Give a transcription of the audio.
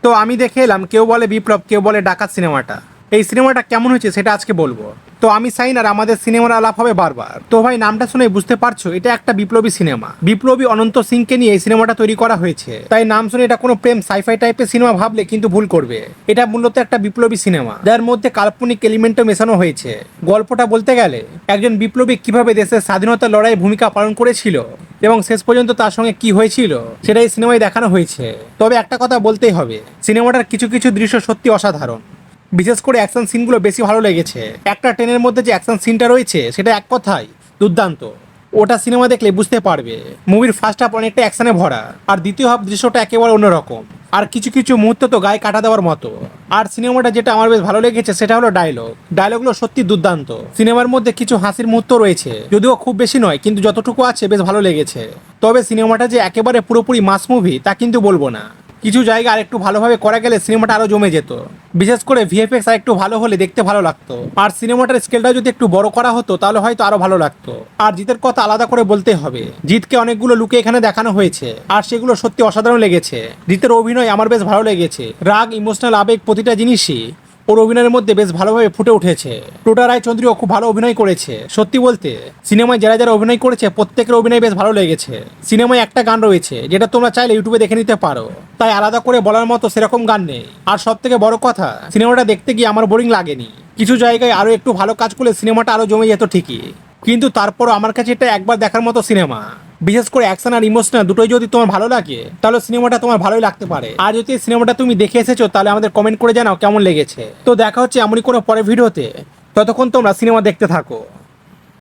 তো আমি দেখে এলাম, কেউ বলে বিপ্লব, কেউ বলে ডাকাত সিনেমাটা। এই সিনেমাটা কেমন হয়েছে সেটা আজকে বলবো। তো আমি সাইন আর আমাদের সিনেমার আলাপ হবে বারবার। তো ভাই নামটা শুনে বুঝতে পারছো এটা একটা বিপ্লবী সিনেমা। বিপ্লবী অনন্ত সিংকে নিয়ে এই সিনেমাটা তৈরি করা হয়েছে, তাই নাম শুনে এটা কোনো প্রেম সাইফাই টাইপের সিনেমা ভাবলে কিন্তু ভুল করবে। এটা মূলত একটা বিপ্লবী সিনেমা, যার মধ্যে কাল্পনিক এলিমেন্টও মেশানো হয়েছে। গল্পটা বলতে গেলে একজন বিপ্লবী কিভাবে দেশের স্বাধীনতা লড়াই ভূমিকা পালন করেছিল এবং শেষ পর্যন্ত তার সঙ্গে কি হয়েছিল সেটা এই সিনেমায় দেখানো হয়েছে। তবে একটা কথা বলতেই হবে, সিনেমাটার কিছু কিছু দৃশ্য সত্যি অসাধারণ। বিশেষ করে অ্যাকশন সিনগুলো বেশি ভালো লেগেছে। একটা ট্রেনের মধ্যে যে অ্যাকশন সিনটা রয়েছে সেটা এক কথায় দুর্দান্ত। ওটা সিনেমা দেখলে বুঝতে পারবে মুভির ফার্স্ট হাফ অনেকটা অ্যাকশনে ভরা, আর দ্বিতীয় হাফ দৃশ্যটা একেবারে অন্যরকম। আর কিছু কিছু মুহূর্ত তো গায়ে কাটা দেওয়ার মতো। আর সিনেমাটা যেটা আমার বেশ ভালো লেগেছে সেটা হলো ডায়লগুলো সত্যি দুর্দান্ত। সিনেমার মধ্যে কিছু হাসির মুহূর্ত রয়েছে, যদিও খুব বেশি নয়, কিন্তু যতটুকু আছে বেশ ভালো লেগেছে। তবে সিনেমাটা যে একেবারে পুরোপুরি মাস মুভি তা কিন্তু বলবো না। কিছু জায়গা আর একটু ভালোভাবে করা গেলে সিনেমাটা আরো জমে যেত। বিশেষ করে ভিএফএক্স আর একটু ভালো হলে দেখতে ভালো লাগতো। আর সিনেমাটার স্কেলটা যদি একটু বড় করা হতো তাহলে হয়তো আরো ভালো লাগতো। আর জিতের কথা আলাদা করে বলতে হবে, জিতকে অনেকগুলো লুকে এখানে দেখানো হয়েছে আর সেগুলো সত্যি অসাধারণ লেগেছে। জিতের অভিনয় আমার বেশ ভালো লেগেছে। রাগ, ইমোশনাল, আবেগ প্রতিটা জিনিসই ওর অভিনয়ের মধ্যে বেশ ভালোভাবে ফুটে উঠেছে। টোটা রায়চন্দ্রীও খুব ভালো অভিনয় করেছে। সত্যি বলতে সিনেমায় যারা যারা অভিনয় করেছে প্রত্যেকের অভিনয় বেশ ভালো লেগেছে। সিনেমায় একটা গান রয়েছে যেটা তোমরা চাইলে ইউটিউবে দেখে নিতে পারো, তাই আলাদা করে বলার মতো সেরকম গান নেই। আর সব থেকে বড় কথা, সিনেমাটা দেখতে গিয়ে আমার বোরিং লাগেনি। কিছু জায়গায় আরো একটু ভালো কাজ করলে সিনেমাটা আরো জমে যেত ঠিকই, কিন্তু তারপরও আমার কাছে এটা একবার দেখার মতো সিনেমা। বিশেষ করে অ্যাকশন আর ইমোশনাল দুটোই যদি তোমার ভালো লাগে তাহলে সিনেমাটা তোমার ভালোই লাগতে পারে। আর যদি সিনেমাটা তুমি দেখে এসেছো তাহলে আমাদের কমেন্ট করে জানাও কেমন লেগেছে। তো দেখা হচ্ছে এমনই কোনো পরের ভিডিওতে, ততক্ষণ তোমরা সিনেমা দেখতে থাকো।